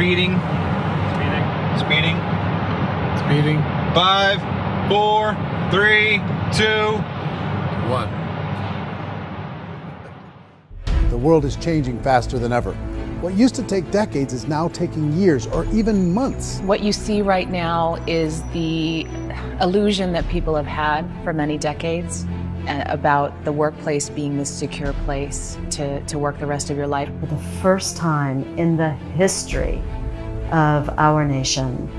Speeding. Speeding. Speeding. 5, 4, 3, 2, 1. The world is changing faster than ever. What used to take decades is now taking years or even months. What you see right now is the illusion that people have had for many decades about the workplace being this secure place to work the rest of your life. For the first time in the history of our nation,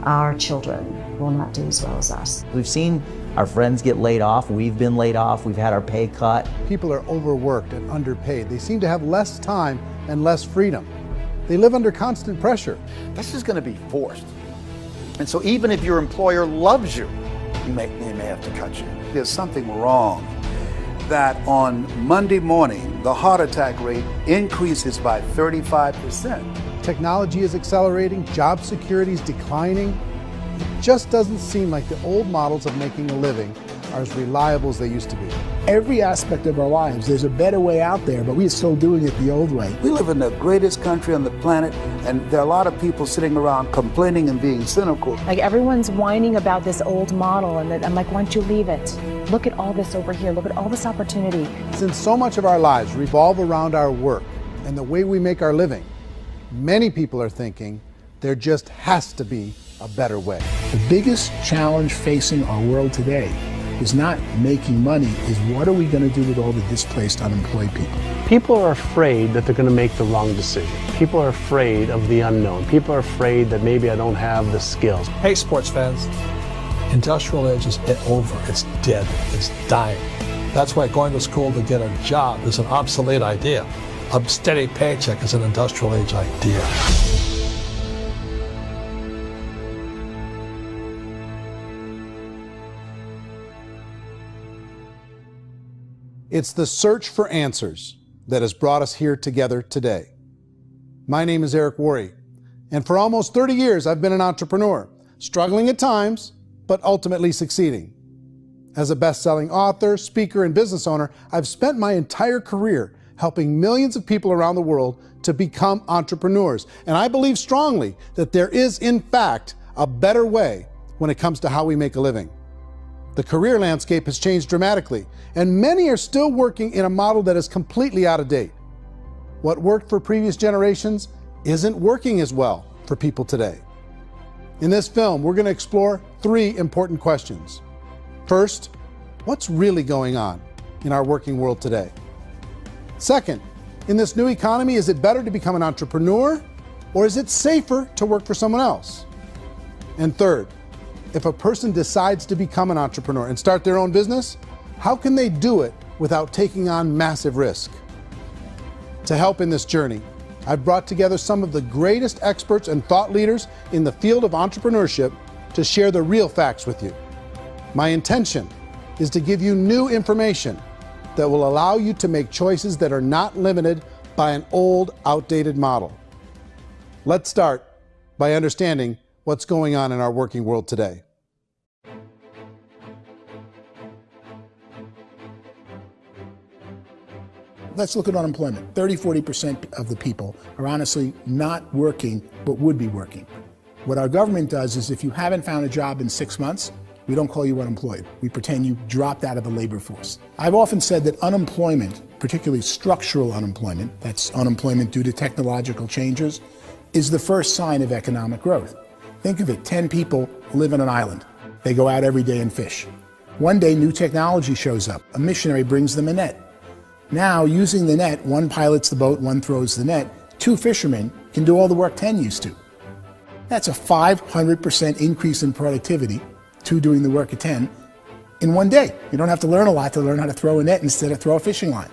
our children will not do as well as us. We've seen our friends get laid off, we've been laid off, we've had our pay cut. People are overworked and underpaid. They seem to have less time and less freedom. They live under constant pressure. This is going to be forced. And so even if your employer loves you, they may have to cut you. There's something wrong that on Monday morning, the heart attack rate increases by 35%. Technology is accelerating, job security is declining. It just doesn't seem like the old models of making a living are as reliable as they used to be. Every aspect of our lives, there's a better way out there, but we're still doing it the old way. We live in the greatest country on the planet, and there are a lot of people sitting around complaining and being cynical. Like everyone's whining about this old model, and I'm like, why don't you leave it? Look at all this over here. Look at all this opportunity. Since so much of our lives revolve around our work and the way we make our living, many people are thinking there just has to be a better way. The biggest challenge facing our world today is not making money, is what are we going to do with all the displaced, unemployed people? People are afraid that they're going to make the wrong decision. People are afraid of the unknown. People are afraid that maybe I don't have the skills. Hey, sports fans. Industrial age is over. It's dead. It's dying. That's why going to school to get a job is an obsolete idea. A steady paycheck is an industrial age idea. It's the search for answers that has brought us here together today. My name is Eric Worre, and for almost 30 years I've been an entrepreneur, struggling at times, but ultimately succeeding. As a best-selling author, speaker, and business owner, I've spent my entire career helping millions of people around the world to become entrepreneurs. And I believe strongly that there is, in fact, a better way when it comes to how we make a living. The career landscape has changed dramatically, and many are still working in a model that is completely out of date. What worked for previous generations isn't working as well for people today. In this film, we're going to explore 3 important questions. First, what's really going on in our working world today? Second, in this new economy, is it better to become an entrepreneur, or is it safer to work for someone else? And third, if a person decides to become an entrepreneur and start their own business, how can they do it without taking on massive risk? To help in this journey, I've brought together some of the greatest experts and thought leaders in the field of entrepreneurship to share the real facts with you. My intention is to give you new information that will allow you to make choices that are not limited by an old, outdated model. Let's start by understanding what's going on in our working world today. Let's look at unemployment. 30–40% of the people are honestly not working, but would be working. What our government does is if you haven't found a job in 6 months, we don't call you unemployed. We pretend you dropped out of the labor force. I've often said that unemployment, particularly structural unemployment, that's unemployment due to technological changes, is the first sign of economic growth. Think of it, 10 people live on an island. They go out every day and fish. One day, new technology shows up. A missionary brings them a net. Now, using the net, one pilots the boat, one throws the net. 2 fishermen can do all the work 10 used to. That's a 500% increase in productivity, 2 doing the work of 10, in one day. You don't have to learn a lot to learn how to throw a net instead of throw a fishing line.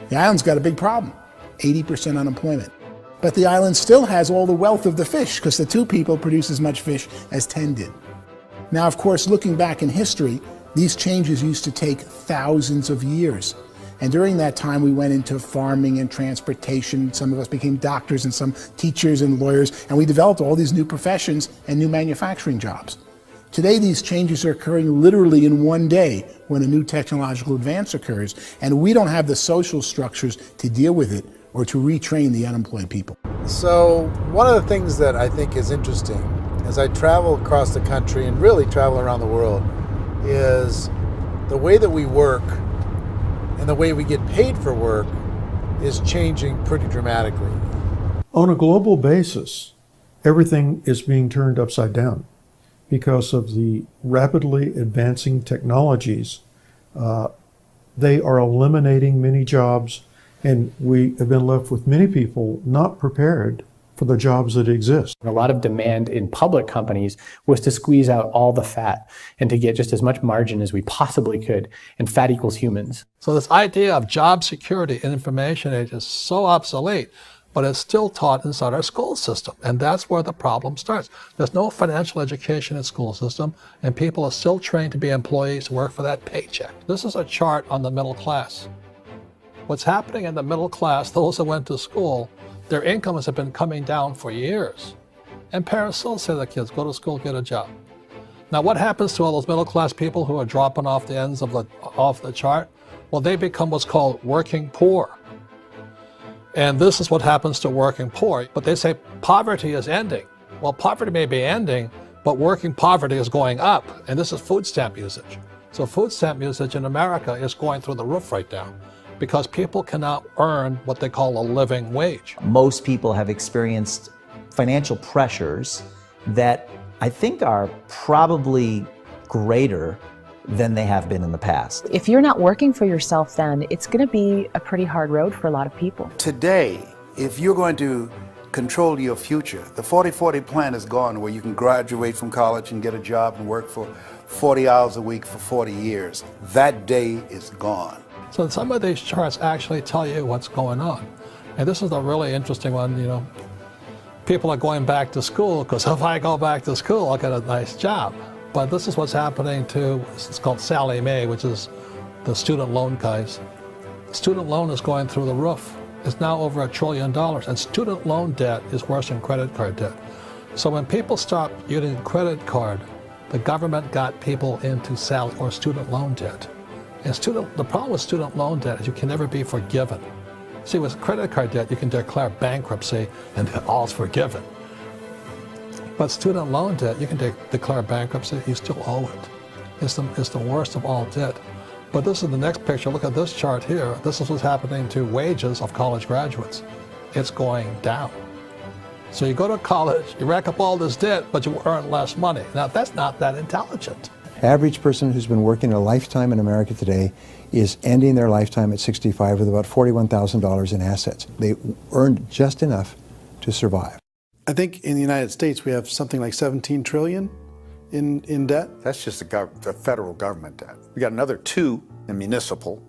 The island's got a big problem, 80% unemployment. But the island still has all the wealth of the fish because the 2 people produce as much fish as 10 did. Now, of course, looking back in history, these changes used to take thousands of years. And during that time, we went into farming and transportation. Some of us became doctors and some teachers and lawyers, and we developed all these new professions and new manufacturing jobs. Today, these changes are occurring literally in one day when a new technological advance occurs, and we don't have the social structures to deal with it or to retrain the unemployed people. So one of the things that I think is interesting as I travel across the country and really travel around the world is the way that we work and the way we get paid for work is changing pretty dramatically. On a global basis, everything is being turned upside down because of the rapidly advancing technologies. They are eliminating many jobs, and we have been left with many people not prepared for the jobs that exist. A lot of demand in public companies was to squeeze out all the fat and to get just as much margin as we possibly could, and fat equals humans. So this idea of job security in information age is so obsolete, but it's still taught inside our school system, and that's where the problem starts. There's no financial education in the school system, and people are still trained to be employees to work for that paycheck. This is a chart on the middle class. What's happening in the middle class, those that went to school, their incomes have been coming down for years. And parents still say to the kids, go to school, get a job. Now what happens to all those middle class people who are dropping off the ends of the chart? Well, they become what's called working poor. And this is what happens to working poor. But they say poverty is ending. Well, poverty may be ending, but working poverty is going up. And this is food stamp usage. So food stamp usage in America is going through the roof right now, because people cannot earn what they call a living wage. Most people have experienced financial pressures that I think are probably greater than they have been in the past. If you're not working for yourself, then it's going to be a pretty hard road for a lot of people. Today, if you're going to control your future, the 40-40 plan is gone, where you can graduate from college and get a job and work for 40 hours a week for 40 years. That day is gone. So some of these charts actually tell you what's going on. And this is a really interesting one, you know. People are going back to school because if I go back to school, I'll get a nice job. But this is what's happening to, it's called Sallie Mae, which is the student loan guys. Student loan is going through the roof. It's now over $1 trillion, and student loan debt is worse than credit card debt. So when people stopped using credit card, the government got people into student loan debt. And the problem with student loan debt is you can never be forgiven. See, with credit card debt, you can declare bankruptcy and all's forgiven. But student loan debt, you can declare bankruptcy, you still owe it. It's the worst of all debt. But this is the next picture. Look at this chart here. This is what's happening to wages of college graduates. It's going down. So you go to college, you rack up all this debt, but you earn less money. Now, that's not that intelligent. Average person who's been working a lifetime in America today is ending their lifetime at 65 with about $41,000 in assets. They earned just enough to survive. I think in the United States we have something like 17 trillion in debt. That's just the federal government debt. We got another 2 in municipal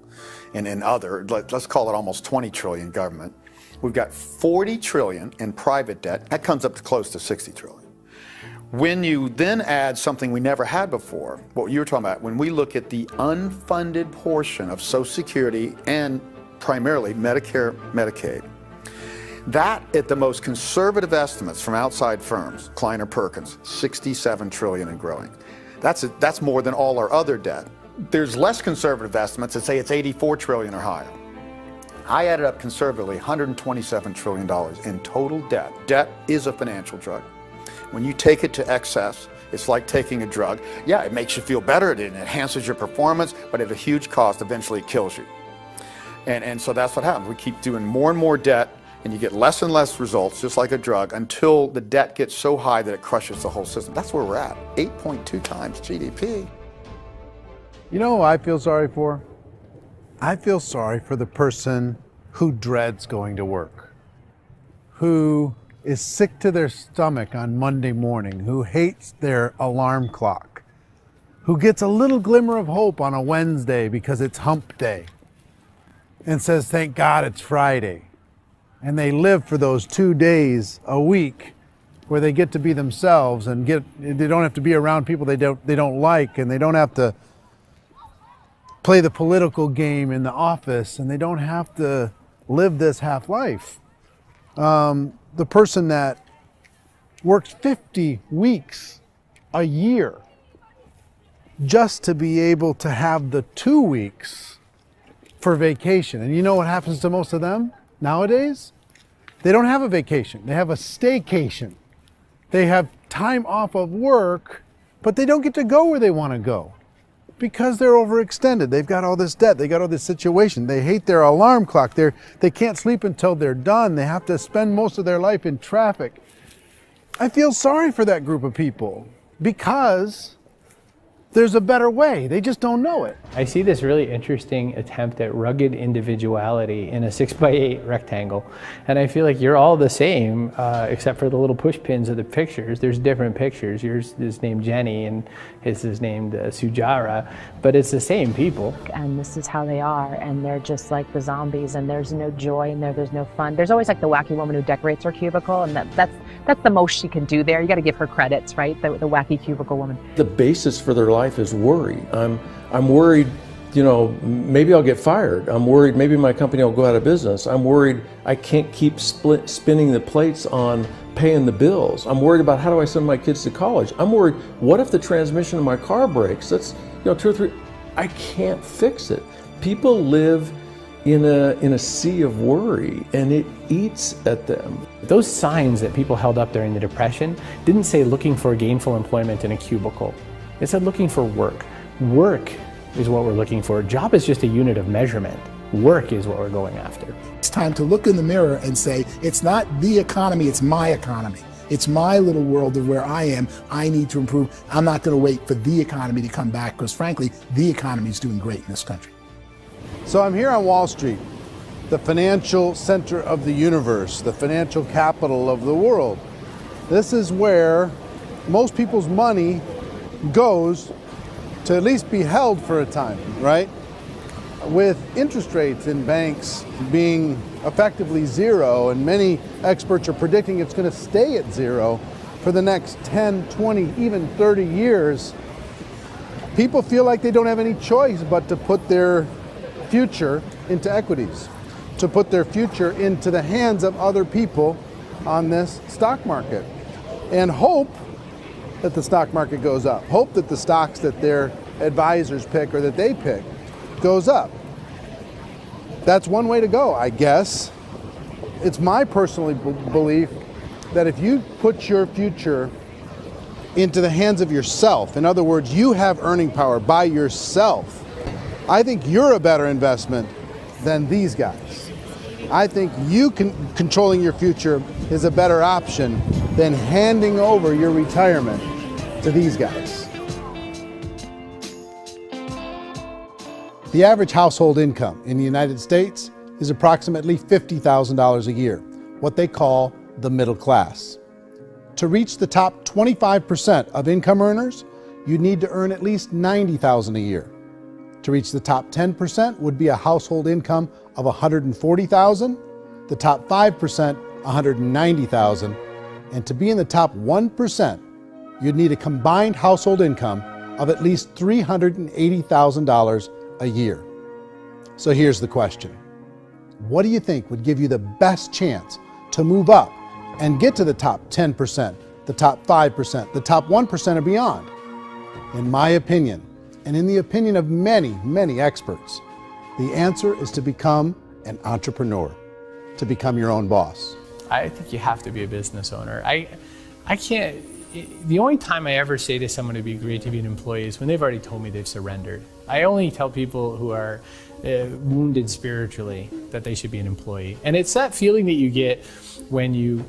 and in other, let's call it almost 20 trillion government. We've got 40 trillion in private debt. That comes up to close to 60 trillion. When you then add something we never had before, what you were talking about, when we look at the unfunded portion of Social Security and primarily Medicare, Medicaid, that, at the most conservative estimates from outside firms, Kleiner Perkins, 67 trillion and growing. That's more than all our other debt. There's less conservative estimates that say it's 84 trillion or higher. I added up conservatively $127 trillion in total debt. Debt is a financial drug. When you take it to excess, it's like taking a drug. Yeah, it makes you feel better, it enhances your performance, but at a huge cost, eventually it kills you. And so that's what happens. We keep doing more and more debt, and you get less and less results, just like a drug, until the debt gets so high that it crushes the whole system. That's where we're at, 8.2 times GDP. You know who I feel sorry for? I feel sorry for the person who dreads going to work, who is sick to their stomach on Monday morning, who hates their alarm clock, who gets a little glimmer of hope on a Wednesday because it's hump day and says, thank God it's Friday. And they live for those 2 days a week where they get to be themselves and they don't have to be around people they don't like, and they don't have to play the political game in the office, and they don't have to live this half life. The person that works 50 weeks a year just to be able to have the 2 weeks for vacation. And you know what happens to most of them nowadays? They don't have a vacation. They have a staycation. They have time off of work, but they don't get to go where they want to go because they're overextended. They've got all this debt. They got all this situation. They hate their alarm clock. They can't sleep until they're done. They have to spend most of their life in traffic. I feel sorry for that group of people because there's a better way. They just don't know it. I see this really interesting attempt at rugged individuality in a 6x8 rectangle. And I feel like you're all the same, except for the little push pins of the pictures. There's different pictures. Yours is named Jenny and his is named Sujara, but it's the same people. And this is how they are, and they're just like the zombies, and there's no joy in there, there's no fun. There's always like the wacky woman who decorates her cubicle, and that's the most she can do there. You got to give her credits, right? The wacky cubicle woman. The basis for their life is worry. I'm worried, maybe I'll get fired. I'm worried maybe my company will go out of business. I'm worried I can't keep spinning the plates on paying the bills. I'm worried about how do I send my kids to college. I'm worried, what if the transmission of my car breaks? That's 2 or 3, I can't fix it. People live in a sea of worry, and it eats at them. Those signs that people held up during the Depression didn't say looking for gainful employment in a cubicle. It said looking for work. Work is what we're looking for. Job is just a unit of measurement. Work is what we're going after. It's time to look in the mirror and say, it's not the economy, it's my economy. It's my little world of where I am. I need to improve. I'm not going to wait for the economy to come back because, frankly, the economy is doing great in this country. So I'm here on Wall Street, the financial center of the universe, the financial capital of the world. This is where most people's money goes to at least be held for a time, right? With interest rates in banks being effectively zero, and many experts are predicting it's going to stay at zero for the next 10, 20, even 30 years, people feel like they don't have any choice but to put their future into equities, to put their future into the hands of other people on this stock market, and hope that the stock market goes up, hope that the stocks that their advisors pick or that they pick goes up. That's one way to go, I guess. It's my personal belief that if you put your future into the hands of yourself, in other words, you have earning power by yourself, I think you're a better investment than these guys. I think you controlling your future is a better option than handing over your retirement to these guys. The average household income in the United States is approximately $50,000 a year, what they call the middle class. To reach the top 25% of income earners, you need to earn at least $90,000 a year. To reach the top 10% would be a household income of $140,000, the top 5%, $190,000, and to be in the top 1%, you'd need a combined household income of at least $380,000 a year. So here's the question. What do you think would give you the best chance to move up and get to the top 10%, the top 5%, the top 1% or beyond? In my opinion, and in the opinion of many, many experts, the answer is to become an entrepreneur, to become your own boss. I think you have to be a business owner. I can't, the only time I ever say to someone it'd be great to be an employee is when they've already told me they've surrendered. I only tell people who are wounded spiritually that they should be an employee. And it's that feeling that you get when you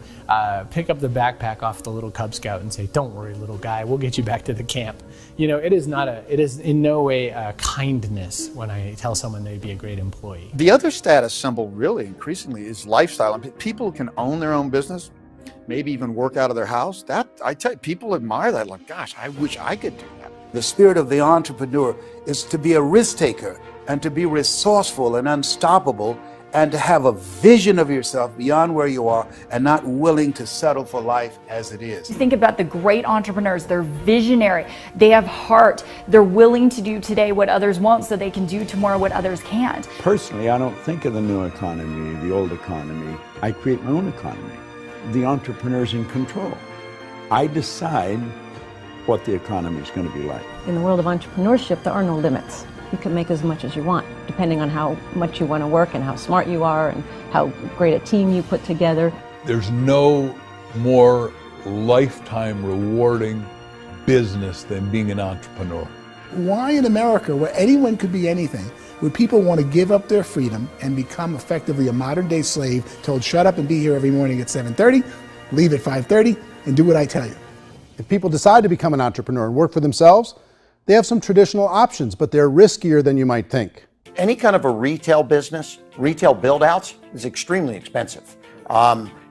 pick up the backpack off the little Cub Scout and say, "Don't worry, little guy, we'll get you back to the camp." It is in no way a kindness when I tell someone they'd be a great employee. The other status symbol really increasingly is lifestyle. And people can own their own business, maybe even work out of their house. That, I tell you, people admire that. Like, gosh, I wish I could do that. The spirit of the entrepreneur is to be a risk taker and to be resourceful and unstoppable and to have a vision of yourself beyond where you are and not willing to settle for life as it is. Think about the great entrepreneurs. They're visionary. They have heart. They're willing to do today what others won't so they can do tomorrow what others can't. Personally, I don't think of the new economy, the old economy. I create my own economy. The entrepreneur's in control. I decide what the economy is going to be like. In the world of entrepreneurship, there are no limits. You can make as much as you want, depending on how much you want to work and how smart you are and how great a team you put together. There's no more lifetime rewarding business than being an entrepreneur. Why in America, where anyone could be anything, would people want to give up their freedom and become effectively a modern-day slave, told shut up and be here every morning at 7:30, leave at 5:30, and do what I tell you? If people decide to become an entrepreneur and work for themselves, they have some traditional options, but they're riskier than you might think. Any kind of a retail business, retail build-outs, is extremely expensive.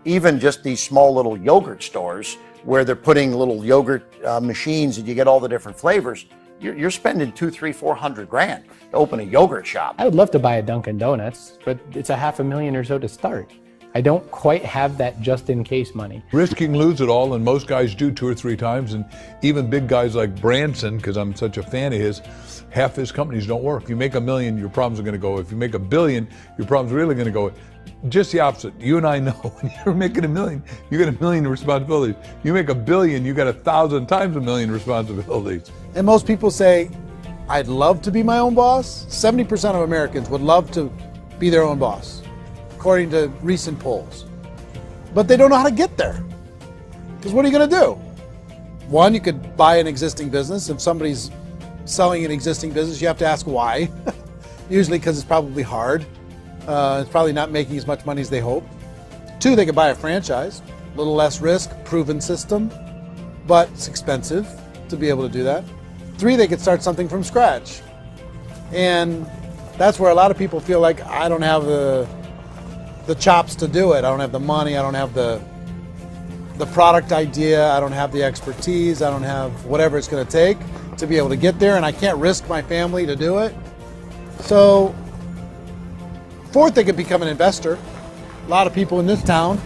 Even just these small little yogurt stores where they're putting little yogurt machines and you get all the different flavors, you're spending $200,000, $300,000, $400,000 to open a yogurt shop. I would love to buy a Dunkin' Donuts, but it's $500,000 or so to start. I don't quite have that just in case money. Risking lose it all, and most guys do 2 or 3 times, and even big guys like Branson, because I'm such a fan of his, half his companies don't work. If you make $1 million, your problems are going to go. If you make $1 billion, your problems are really going to go. Just the opposite. You and I know when you're making $1 million, you get $1 million responsibilities. You make $1 billion, you got 1,000 times $1 million responsibilities. And most people say, I'd love to be my own boss. 70% of Americans would love to be their own boss, according to recent polls. But they don't know how to get there. Because what are you going to do? One, you could buy an existing business. If somebody's selling an existing business, you have to ask why. Usually because it's probably hard. It's probably not making as much money as they hope. 2, they could buy a franchise. A little less risk, proven system, but it's expensive to be able to do that. 3, they could start something from scratch. And that's where a lot of people feel like, I don't have the chops to do it. I don't have the money. I don't have the product idea. I don't have the expertise. I don't have whatever it's going to take to be able to get there, and I can't risk my family to do it. So 4th, they could become an investor. A lot of people in this town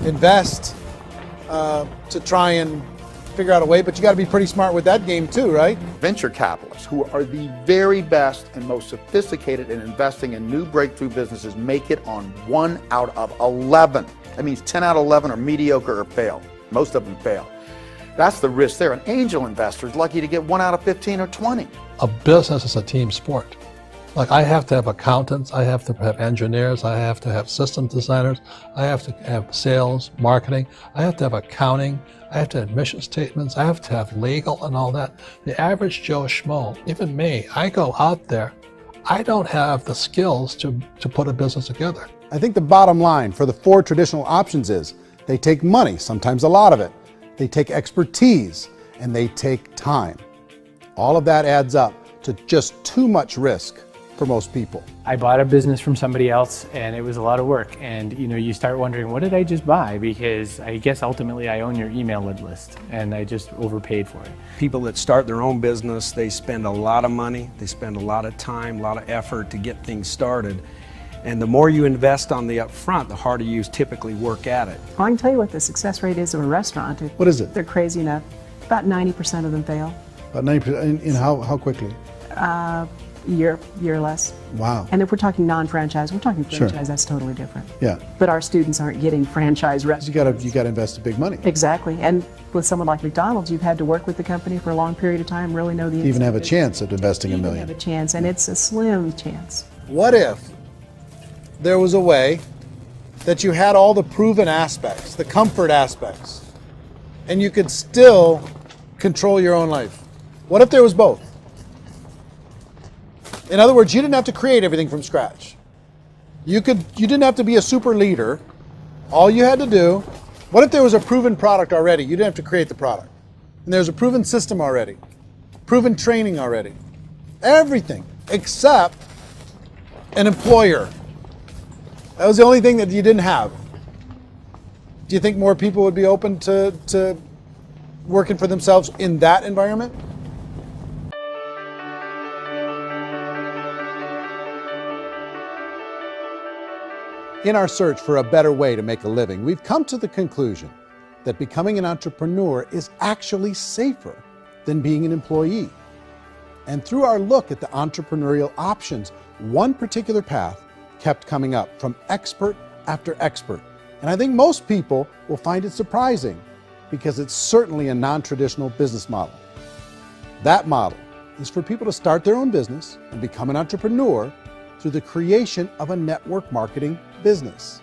invest to try and figure out a way, but you got to be pretty smart with that game too, right? Venture capitalists, who are the very best and most sophisticated in investing in new breakthrough businesses, make it on 1 out of 11. That means 10 out of 11 are mediocre or fail. Most of them fail. That's the risk there. An angel investor is lucky to get 1 out of 15 or 20. A business is a team sport. Like, I have to have accountants, I have to have engineers, I have to have system designers, I have to have sales, marketing, I have to have accounting, I have to have mission statements, I have to have legal and all that. The average Joe Schmo, even me, I go out there, I don't have the skills to put a business together. I think the bottom line for the 4 traditional options is they take money, sometimes a lot of it. They take expertise, and they take time. All of that adds up to just too much risk for most people. I bought a business from somebody else and it was a lot of work. And you start wondering, what did I just buy? Because I guess ultimately I own your email list and I just overpaid for it. People that start their own business, they spend a lot of money, they spend a lot of time, a lot of effort to get things started. And the more you invest on the upfront, the harder you typically work at it. Well, I can tell you what the success rate is of a restaurant. What is it? They're crazy enough. About 90% of them fail. About 90%, in how quickly? Year or less. Wow. And if we're talking non-franchise, we're talking franchise, Sure. That's totally different. Yeah. But our students aren't getting franchise restaurants. You gotta invest big money. Exactly. And with someone like McDonald's, you've had to work with the company for a long period of time, really know the Even have a business. chance at investing $1 million. Have a chance, and it's a slim chance. What if there was a way that you had all the proven aspects, the comfort aspects, and you could still control your own life? What if there was both? In other words, you didn't have to create everything from scratch. You didn't have to be a super leader. All you had to do, what if there was a proven product already? You didn't have to create the product. And there's a proven system already, proven training already. Everything except an employer. That was the only thing that you didn't have. Do you think more people would be open to working for themselves in that environment? In our search for a better way to make a living, we've come to the conclusion that becoming an entrepreneur is actually safer than being an employee. And through our look at the entrepreneurial options, one particular path kept coming up from expert after expert. And I think most people will find it surprising because it's certainly a non-traditional business model. That model is for people to start their own business and become an entrepreneur through the creation of a network marketing business.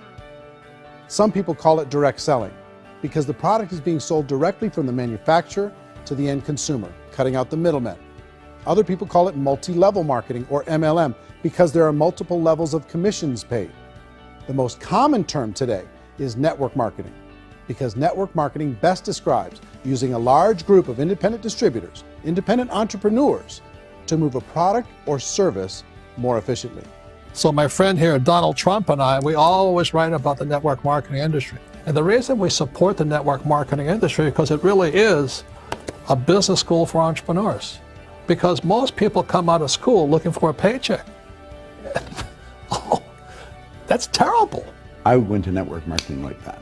Some people call it direct selling because the product is being sold directly from the manufacturer to the end consumer, cutting out the middlemen. Other people call it multi-level marketing, or MLM, because there are multiple levels of commissions paid. The most common term today is network marketing, because network marketing best describes using a large group of independent distributors, independent entrepreneurs, to move a product or service more efficiently. So my friend here, Donald Trump, and I, we always write about the network marketing industry. And the reason we support the network marketing industry is because it really is a business school for entrepreneurs. Because most people come out of school looking for a paycheck. Oh, that's terrible. I would go into network marketing like that.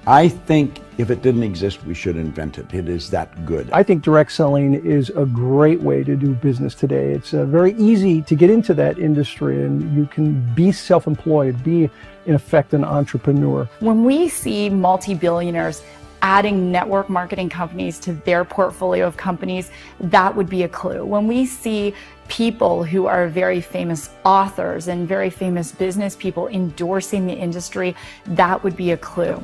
I think if it didn't exist, we should invent it. It is that good. I think direct selling is a great way to do business today. It's very easy to get into that industry, and you can be self-employed, be in effect an entrepreneur. When we see multi-billionaires adding network marketing companies to their portfolio of companies, that would be a clue. When we see people who are very famous authors and very famous business people endorsing the industry, that would be a clue.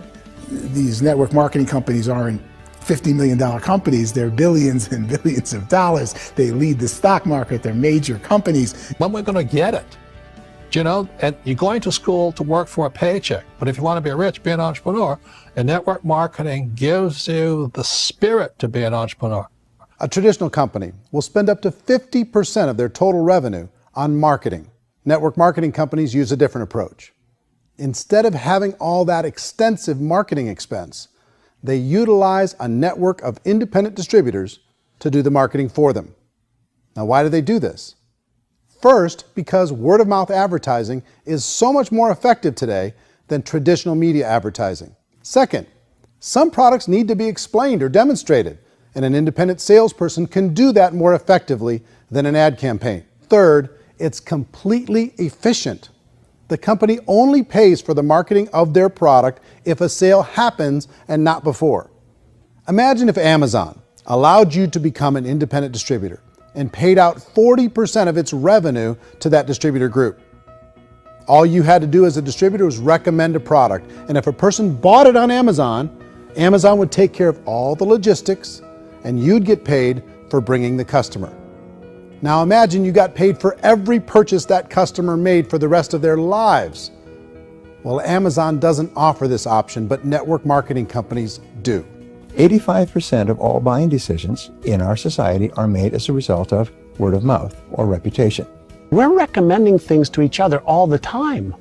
These network marketing companies aren't $50 million companies, they're billions and billions of dollars. They lead the stock market, they're major companies. When we're going to get it? You know, and you're going to school to work for a paycheck, but if you want to be rich, be an entrepreneur, and network marketing gives you the spirit to be an entrepreneur. A traditional company will spend up to 50% of their total revenue on marketing. Network marketing companies use a different approach. Instead of having all that extensive marketing expense, they utilize a network of independent distributors to do the marketing for them. Now, why do they do this? First, because word-of-mouth advertising is so much more effective today than traditional media advertising. Second, some products need to be explained or demonstrated, and an independent salesperson can do that more effectively than an ad campaign. Third, it's completely efficient. The company only pays for the marketing of their product if a sale happens and not before. Imagine if Amazon allowed you to become an independent distributor and paid out 40% of its revenue to that distributor group. All you had to do as a distributor was recommend a product, and if a person bought it on Amazon, Amazon would take care of all the logistics, and you'd get paid for bringing the customer. Now imagine you got paid for every purchase that customer made for the rest of their lives. Well, Amazon doesn't offer this option, but network marketing companies do. 85% of all buying decisions in our society are made as a result of word of mouth or reputation. We're recommending things to each other all the time.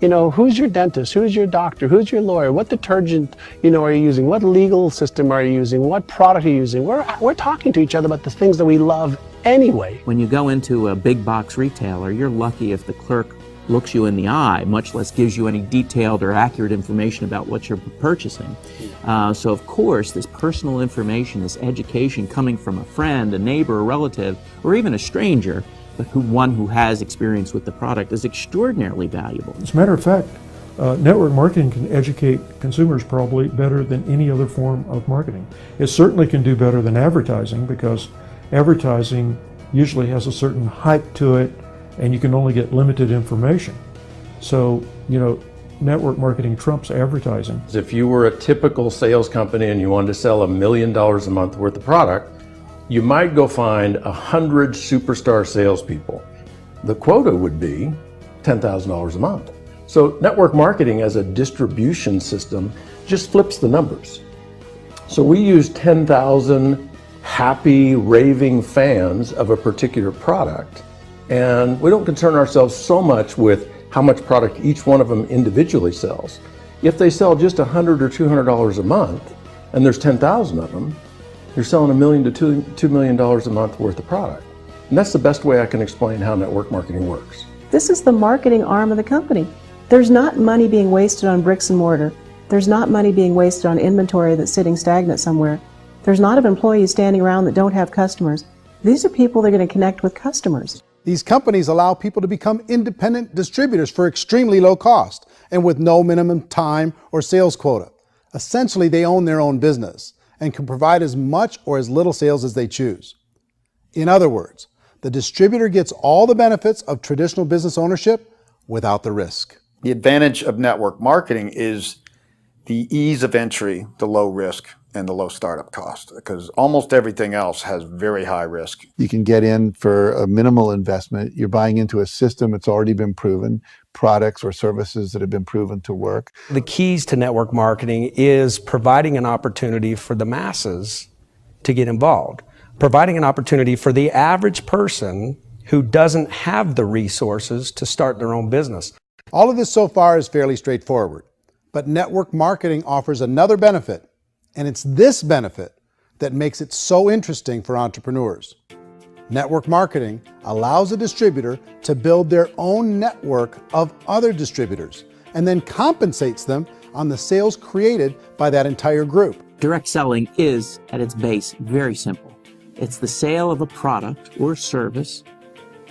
You know, who's your dentist? Who's your doctor? Who's your lawyer? What detergent, are you using? What legal system are you using? What product are you using? We're talking to each other about the things that we love anyway. When you go into a big box retailer, you're lucky if the clerk looks you in the eye, much less gives you any detailed or accurate information about what you're purchasing. So of course, this personal information, this education coming from a friend, a neighbor, a relative, or even a stranger, but one who has experience with the product is extraordinarily valuable. As a matter of fact, network marketing can educate consumers probably better than any other form of marketing. It certainly can do better than advertising, because advertising usually has a certain hype to it, and you can only get limited information. So, network marketing trumps advertising. If you were a typical sales company and you wanted to sell $1 million a month worth of product, you might go find 100 superstar salespeople. The quota would be $10,000 a month. So network marketing as a distribution system just flips the numbers. So we use 10,000 happy, raving fans of a particular product, and we don't concern ourselves so much with how much product each one of them individually sells. If they sell just $100 or $200 a month, and there's 10,000 of them, you're selling $1 million to $2 million a month worth of product. And that's the best way I can explain how network marketing works. This is the marketing arm of the company. There's not money being wasted on bricks and mortar. There's not money being wasted on inventory that's sitting stagnant somewhere. There's not of employees standing around that don't have customers. These are people that are going to connect with customers. These companies allow people to become independent distributors for extremely low cost and with no minimum time or sales quota. Essentially, they own their own business and can provide as much or as little sales as they choose. In other words, the distributor gets all the benefits of traditional business ownership without the risk. The advantage of network marketing is the ease of entry, the low risk, and the low startup cost, because almost everything else has very high risk. You can get in for a minimal investment. You're buying into a system that's already been proven, products or services that have been proven to work. The keys to network marketing is providing an opportunity for the masses to get involved, providing an opportunity for the average person who doesn't have the resources to start their own business. All of this so far is fairly straightforward, but network marketing offers another benefit, and it's this benefit that makes it so interesting for entrepreneurs. Network marketing allows a distributor to build their own network of other distributors and then compensates them on the sales created by that entire group. Direct selling is, at its base, very simple. It's the sale of a product or service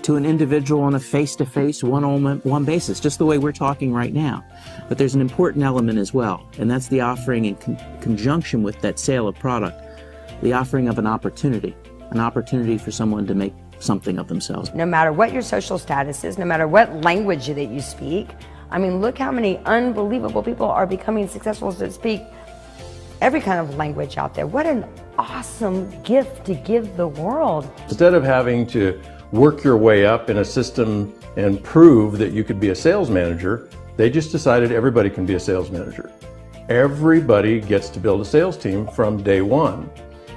to an individual on a face-to-face, one-on-one basis, just the way we're talking right now. But there's an important element as well, and that's the offering in conjunction with that sale of product, the offering of an opportunity for someone to make something of themselves. No matter what your social status is, no matter what language that you speak, I mean, look how many unbelievable people are becoming successful to speak every kind of language out there. What an awesome gift to give the world. Instead of having to work your way up in a system and prove that you could be a sales manager, they just decided everybody can be a sales manager. Everybody gets to build a sales team from day one.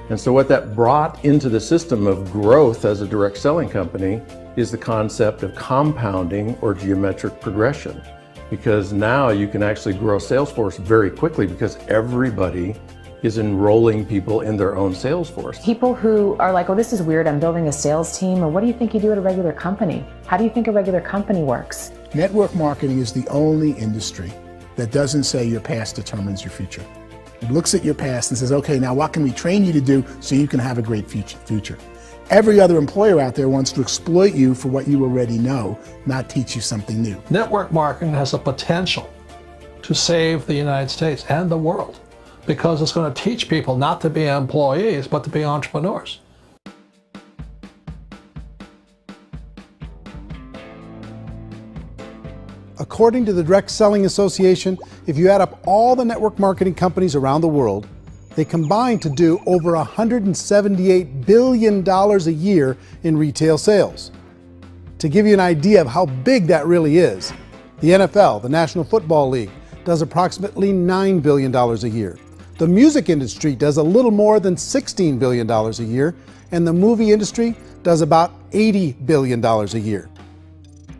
And so what that brought into the system of growth as a direct selling company is the concept of compounding or geometric progression. Because now you can actually grow a sales force very quickly because everybody is enrolling people in their own sales force. People who are like, oh, this is weird, I'm building a sales team, or what do you think you do at a regular company? How do you think a regular company works? Network marketing is the only industry that doesn't say your past determines your future. It looks at your past and says, okay, now what can we train you to do so you can have a great future? Every other employer out there wants to exploit you for what you already know, not teach you something new. Network marketing has the potential to save the United States and the world because it's going to teach people not to be employees, but to be entrepreneurs. According to the Direct Selling Association, if you add up all the network marketing companies around the world, they combine to do over $178 billion a year in retail sales. To give you an idea of how big that really is, the NFL, the National Football League, does approximately $9 billion a year. The music industry does a little more than $16 billion a year, and the movie industry does about $80 billion a year.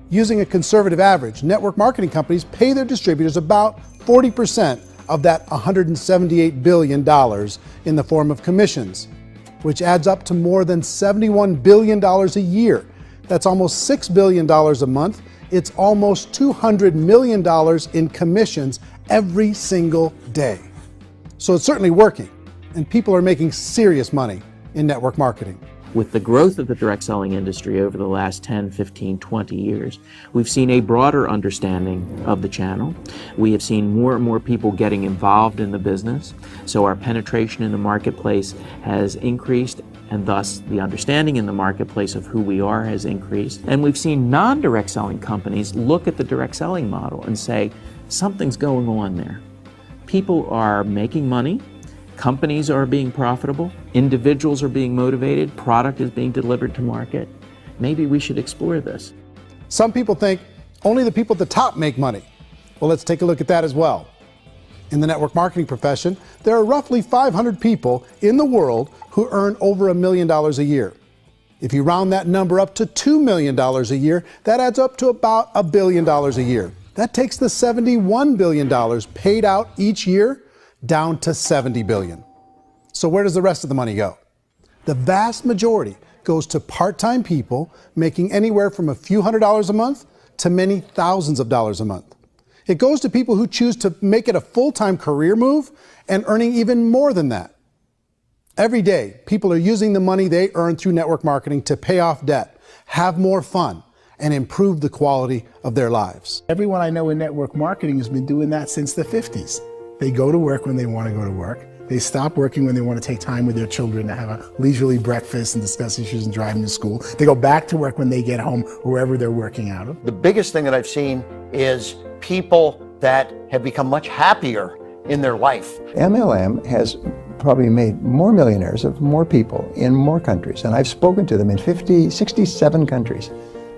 Using a conservative average, network marketing companies pay their distributors about 40% of that $178 billion in the form of commissions, which adds up to more than $71 billion a year. That's almost $6 billion a month. It's almost $200 million in commissions every single day. So it's certainly working, and people are making serious money in network marketing. With the growth of the direct selling industry over the last 10, 15, 20 years, we've seen a broader understanding of the channel. We have seen more and more people getting involved in the business, so our penetration in the marketplace has increased, and thus the understanding in the marketplace of who we are has increased. And we've seen non-direct selling companies look at the direct selling model and say, something's going on there. People are making money, companies are being profitable, individuals are being motivated, product is being delivered to market. Maybe we should explore this. Some people think only the people at the top make money. Well, let's take a look at that as well. In the network marketing profession, there are roughly 500 people in the world who earn over $1 million a year. If you round that number up to $2 million a year, that adds up to about $1 billion a year. That takes the $71 billion paid out each year down to $70 billion. So where does the rest of the money go? The vast majority goes to part-time people making anywhere from a few $100s a month to many thousands of dollars a month. It goes to people who choose to make it a full-time career move and earning even more than that. Every day, people are using the money they earn through network marketing to pay off debt, have more fun, and improve the quality of their lives. Everyone I know in network marketing has been doing that since the 50s. They go to work when they want to go to work. They stop working when they want to take time with their children to have a leisurely breakfast and discuss issues and driving to school. They go back to work when they get home, wherever they're working out of. The biggest thing that I've seen is people that have become much happier in their life. MLM has probably made more millionaires of more people in more countries, and I've spoken to them in 67 countries,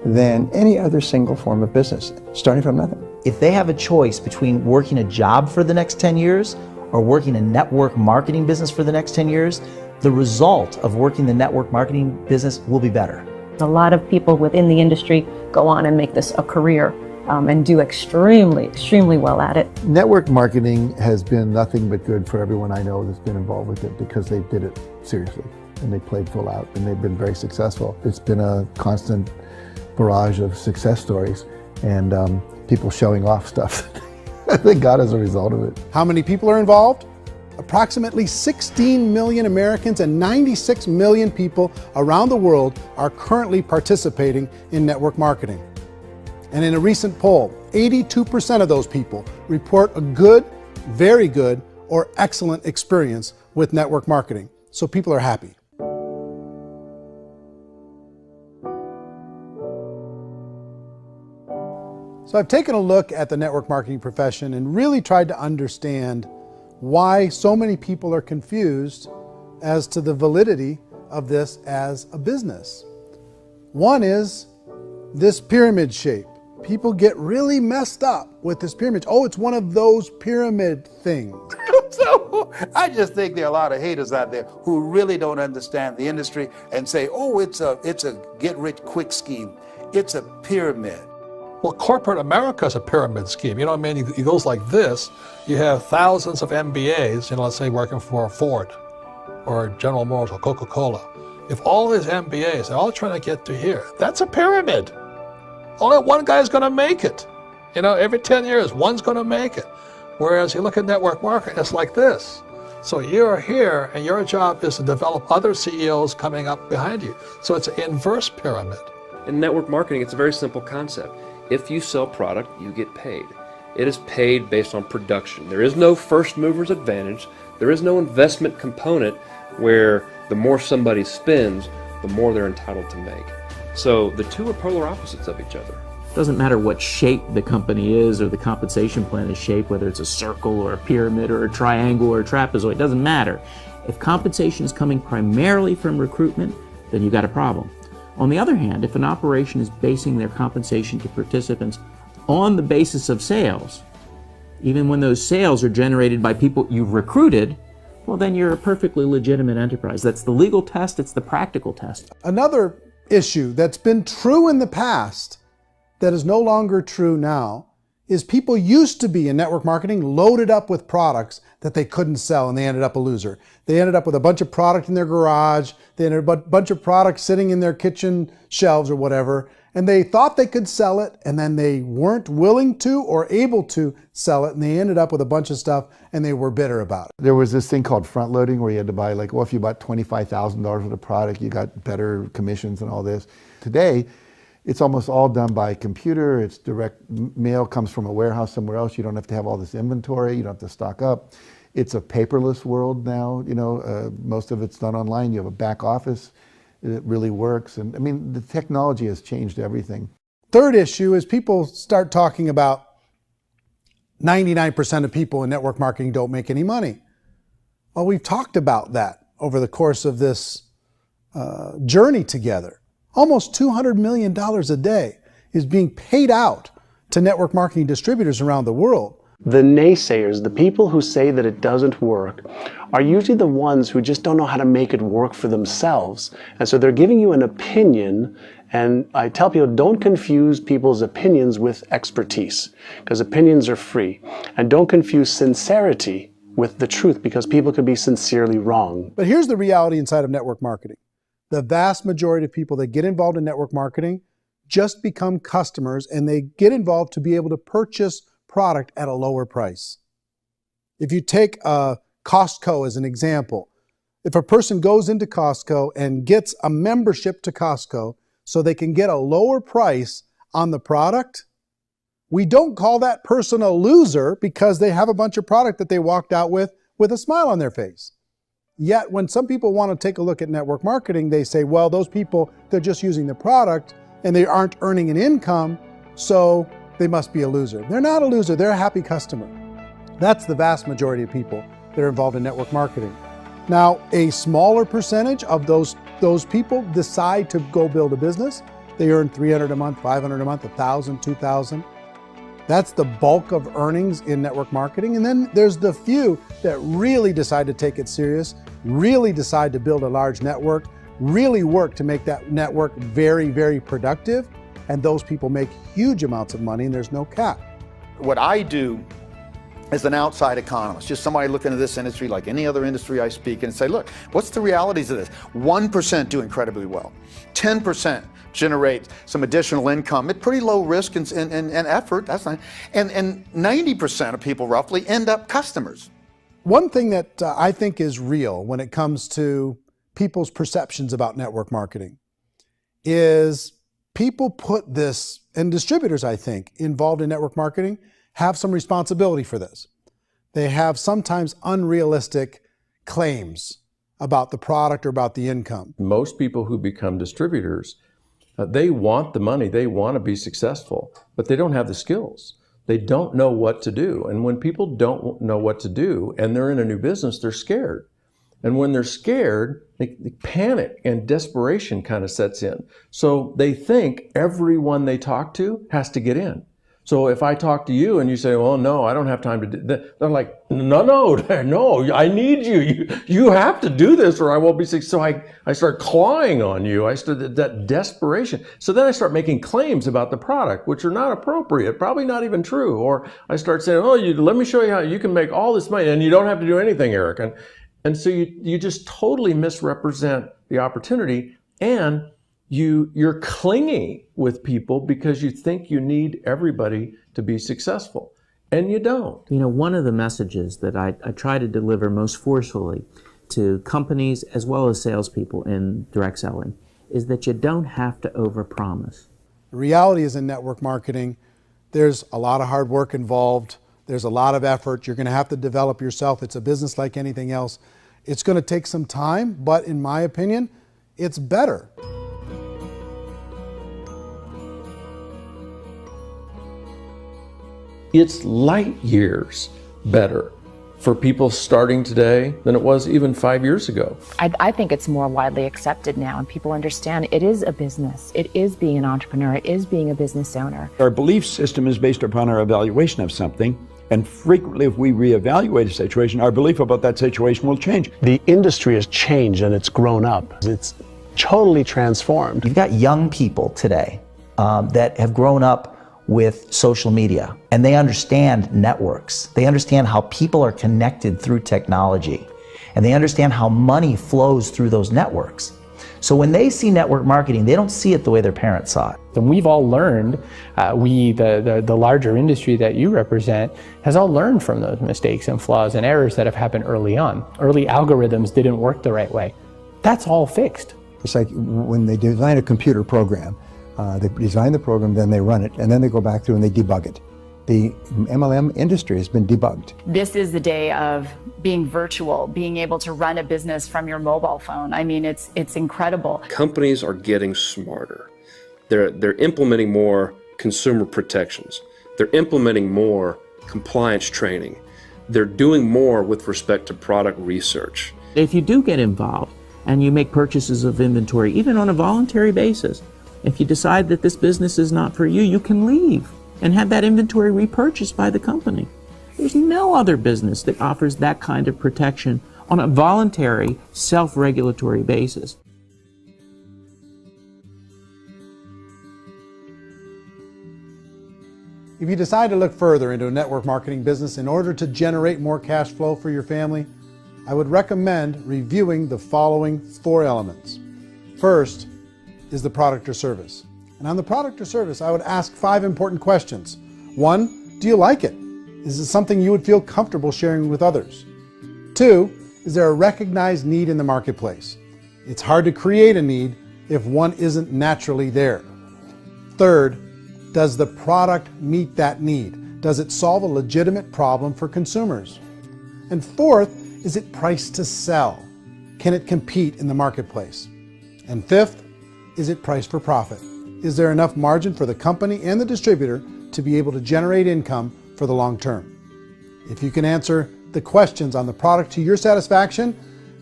than any other single form of business, starting from nothing. If they have a choice between working a job for the next 10 years or working a network marketing business for the next 10 years, the result of working the network marketing business will be better. A lot of people within the industry go on and make this a career and do extremely well at it. Network marketing has been nothing but good for everyone I know that's been involved with it because they did it seriously and they played full out and they've been very successful. It's been a constant barrage of success stories and people showing off stuff that they got as a result of it. How many people are involved? Approximately 16 million Americans and 96 million people around the world are currently participating in network marketing. And in a recent poll, 82% of those people report a good, very good, or excellent experience with network marketing. So people are happy. So I've taken a look at the network marketing profession and really tried to understand why so many people are confused as to the validity of this as a business. One is this pyramid shape. People get really messed up with this pyramid. Oh, it's one of those pyramid things. So I just think there are a lot of haters out there who really don't understand the industry and say, oh, it's a get-rich-quick scheme. It's a pyramid. Well, corporate America is a pyramid scheme. You know what I mean? It goes like this. You have thousands of MBAs, let's say working for Ford or General Motors or Coca-Cola. If all these MBAs, they're all trying to get to here, that's a pyramid. Only one guy's going to make it. Every 10 years, one's going to make it. Whereas you look at network marketing, it's like this. So you're here, and your job is to develop other CEOs coming up behind you. So it's an inverse pyramid. In network marketing, it's a very simple concept. If you sell product, you get paid. It is paid based on production. There is no first mover's advantage. There is no investment component where the more somebody spends, the more they're entitled to make. So the two are polar opposites of each other. It doesn't matter what shape the company is or the compensation plan is shaped, whether it's a circle or a pyramid or a triangle or a trapezoid, it doesn't matter. If compensation is coming primarily from recruitment, then you've got a problem. On the other hand, if an operation is basing their compensation to participants on the basis of sales, even when those sales are generated by people you've recruited, well, then you're a perfectly legitimate enterprise. That's the legal test, it's the practical test. Another issue that's been true in the past that is no longer true now is people used to be in network marketing loaded up with products that they couldn't sell and they ended up a loser. They ended up with a bunch of product in their garage, they ended up with a bunch of products sitting in their kitchen shelves or whatever, and they thought they could sell it and then they weren't willing to or able to sell it and they ended up with a bunch of stuff and they were bitter about it. There was this thing called front loading where you had to buy if you bought $25,000 worth of product, you got better commissions and all this. Today, it's almost all done by computer. It's direct mail comes from a warehouse somewhere else. You don't have to have all this inventory. You don't have to stock up. It's a paperless world now. Most of it's done online. You have a back office. It really works. And I mean, the technology has changed everything. Third issue is people start talking about 99% of people in network marketing don't make any money. Well, we've talked about that over the course of this journey together. Almost $200 million a day is being paid out to network marketing distributors around the world. The naysayers, the people who say that it doesn't work, are usually the ones who just don't know how to make it work for themselves. And so they're giving you an opinion, and I tell people, don't confuse people's opinions with expertise, because opinions are free. And don't confuse sincerity with the truth, because people could be sincerely wrong. But here's the reality inside of network marketing. The vast majority of people that get involved in network marketing just become customers and they get involved to be able to purchase product at a lower price. If you take Costco as an example, if a person goes into Costco and gets a membership to Costco so they can get a lower price on the product, we don't call that person a loser because they have a bunch of product that they walked out with a smile on their face. Yet when some people want to take a look at network marketing, they say, well, those people, they're just using the product and they aren't earning an income, so they must be a loser. They're not a loser, they're a happy customer. That's the vast majority of people that are involved in network marketing. Now, a smaller percentage of those people decide to go build a business. They earn $300 a month, $500 a month, $1,000, $2,000. That's the bulk of earnings in network marketing. And then there's the few that really decide to take it serious, really decide to build a large network, really work to make that network very, very productive. And those people make huge amounts of money and there's no cap. What I do as an outside economist, just somebody looking at this industry like any other industry I speak and say, look, what's the realities of this? 1% do incredibly well. 10% generate some additional income at pretty low risk and effort. That's not, and 90% of people roughly end up customers. One thing that I think is real when it comes to people's perceptions about network marketing is people put this, and distributors, I think, involved in network marketing have some responsibility for this. They have sometimes unrealistic claims about the product or about the income. Most people who become distributors, they want the money, they want to be successful, but they don't have the skills. They don't know what to do. And when people don't know what to do and they're in a new business, they're scared. And when they're scared, they panic and desperation kind of sets in. So they think everyone they talk to has to get in. So if I talk to you and you say, well, no, I don't have time to do that, they're like, no, I need you. You have to do this or I won't be successful. So I start clawing on you. I start that desperation. So then I start making claims about the product, which are not appropriate, probably not even true. Or I start saying, oh, let me show you how you can make all this money and you don't have to do anything, Eric. And so you just totally misrepresent the opportunity, and you're clingy with people because you think you need everybody to be successful, and you don't. You know, one of the messages that I try to deliver most forcefully to companies as well as salespeople in direct selling is that you don't have to overpromise. The reality is in network marketing, there's a lot of hard work involved. There's a lot of effort. You're going to have to develop yourself. It's a business like anything else. It's going to take some time, but in my opinion, it's better. It's light years better for people starting today than it was even 5 years ago. I think it's more widely accepted now, and people understand it is a business. It is being an entrepreneur. It is being a business owner. Our belief system is based upon our evaluation of something. And frequently, if we reevaluate a situation, our belief about that situation will change. The industry has changed and it's grown up. It's totally transformed. You've got young people today that have grown up with social media, and they understand networks. They understand how people are connected through technology, and they understand how money flows through those networks. So when they see network marketing, they don't see it the way their parents saw it. And we've all learned, the larger industry that you represent, has all learned from those mistakes and flaws and errors that have happened early on. Early algorithms didn't work the right way. That's all fixed. It's like when they design a computer program, they design the program, then they run it, and then they go back through and they debug it. The MLM industry has been debugged. This is the day of being virtual, being able to run a business from your mobile phone. I mean, it's incredible. Companies are getting smarter. They're implementing more consumer protections. They're implementing more compliance training. They're doing more with respect to product research. If you do get involved and you make purchases of inventory, even on a voluntary basis, if you decide that this business is not for you, you can leave and have that inventory repurchased by the company. There's no other business that offers that kind of protection on a voluntary, self-regulatory basis. If you decide to look further into a network marketing business in order to generate more cash flow for your family, I would recommend reviewing the following 4 elements. First is the product or service. And on the product or service, I would ask 5 important questions. 1, do you like it? Is it something you would feel comfortable sharing with others? 2, is there a recognized need in the marketplace? It's hard to create a need if one isn't naturally there. 3rd, does the product meet that need? Does it solve a legitimate problem for consumers? And 4th, is it priced to sell? Can it compete in the marketplace? And 5th, is it priced for profit? Is there enough margin for the company and the distributor to be able to generate income for the long term? If you can answer the questions on the product to your satisfaction,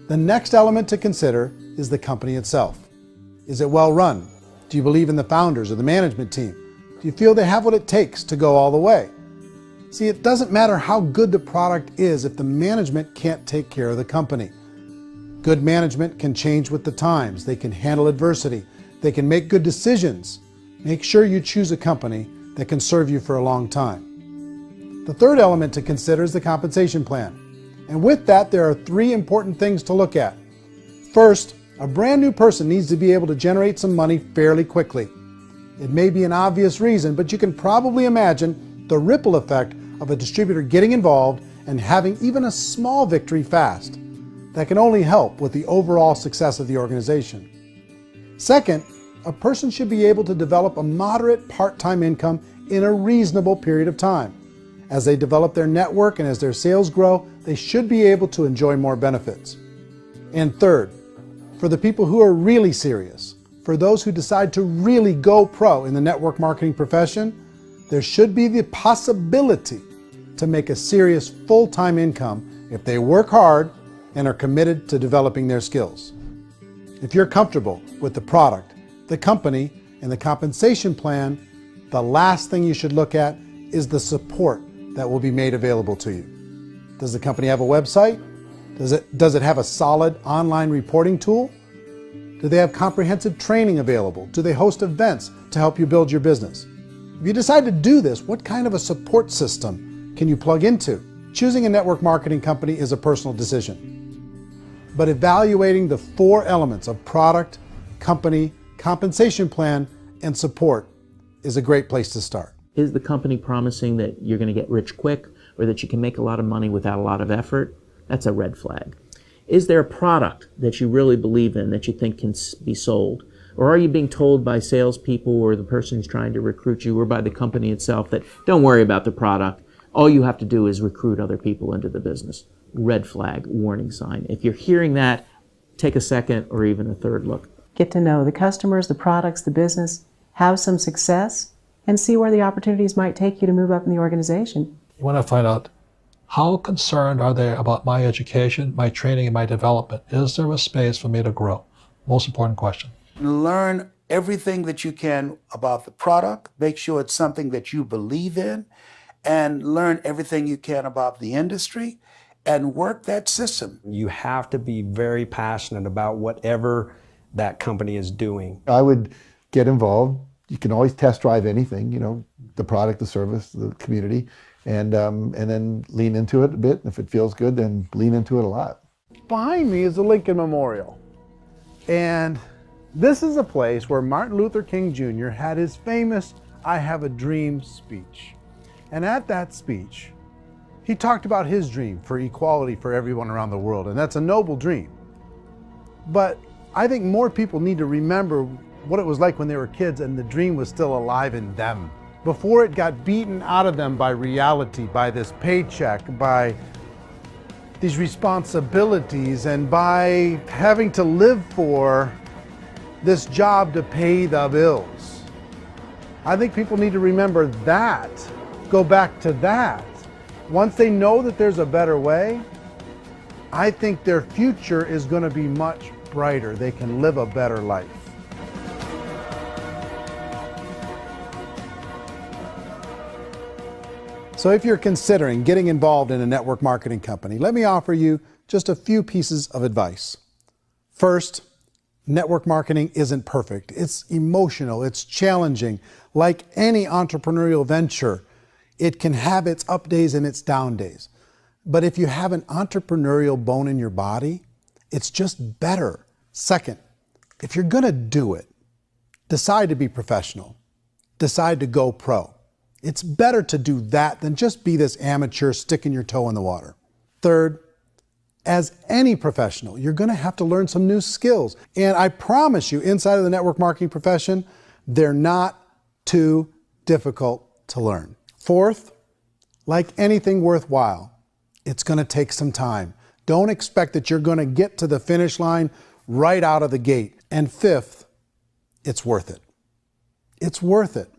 the next element to consider is the company itself. Is it well run? Do you believe in the founders or the management team? Do you feel they have what it takes to go all the way? See, it doesn't matter how good the product is if the management can't take care of the company. Good management can change with the times. They can handle adversity. They can make good decisions. Make sure you choose a company that can serve you for a long time. The third element to consider is the compensation plan. And with that, there are 3 important things to look at. First, a brand new person needs to be able to generate some money fairly quickly. It may be an obvious reason, but you can probably imagine the ripple effect of a distributor getting involved and having even a small victory fast. That can only help with the overall success of the organization. Second, a person should be able to develop a moderate part-time income in a reasonable period of time. As they develop their network and as their sales grow, they should be able to enjoy more benefits. And third, for the people who are really serious, for those who decide to really go pro in the network marketing profession, there should be the possibility to make a serious full-time income if they work hard and are committed to developing their skills. If you're comfortable with the product, the company, and the compensation plan, the last thing you should look at is the support that will be made available to you. Does the company have a website? Does it have a solid online reporting tool? Do they have comprehensive training available? Do they host events to help you build your business? If you decide to do this, what kind of a support system can you plug into? Choosing a network marketing company is a personal decision. But evaluating the 4 elements of product, company, compensation plan, and support is a great place to start. Is the company promising that you're going to get rich quick or that you can make a lot of money without a lot of effort? That's a red flag. Is there a product that you really believe in that you think can be sold? Or are you being told by salespeople or the person who's trying to recruit you or by the company itself that don't worry about the product, all you have to do is recruit other people into the business? Red flag, warning sign. If you're hearing that, take a second or even a third look. Get to know the customers, the products, the business, have some success, and see where the opportunities might take you to move up in the organization. You want to find out how concerned are they about my education, my training, and my development? Is there a space for me to grow? Most important question. Learn everything that you can about the product. Make sure it's something that you believe in, and learn everything you can about the industry and work that system. You have to be very passionate about whatever that company is doing. I would get involved. You can always test drive anything, you know, the product, the service, the community, and then lean into it a bit. If it feels good, then lean into it a lot. Behind me is the Lincoln Memorial. And this is a place where Martin Luther King Jr. had his famous "I Have a Dream" speech. And at that speech, he talked about his dream for equality for everyone around the world, and that's a noble dream. But I think more people need to remember what it was like when they were kids and the dream was still alive in them. Before it got beaten out of them by reality, by this paycheck, by these responsibilities, and by having to live for this job to pay the bills. I think people need to remember that, go back to that. Once they know that there's a better way, I think their future is going to be much brighter. They can live a better life. So if you're considering getting involved in a network marketing company, let me offer you just a few pieces of advice. First, network marketing isn't perfect. It's emotional, it's challenging. Like any entrepreneurial venture, it can have its up days and its down days. But if you have an entrepreneurial bone in your body, it's just better. Second, if you're gonna do it, decide to be professional. Decide to go pro. It's better to do that than just be this amateur sticking your toe in the water. Third, as any professional, you're gonna have to learn some new skills. And I promise you, inside of the network marketing profession, they're not too difficult to learn. Fourth, like anything worthwhile, it's gonna take some time. Don't expect that you're gonna get to the finish line right out of the gate. And fifth, it's worth it. It's worth it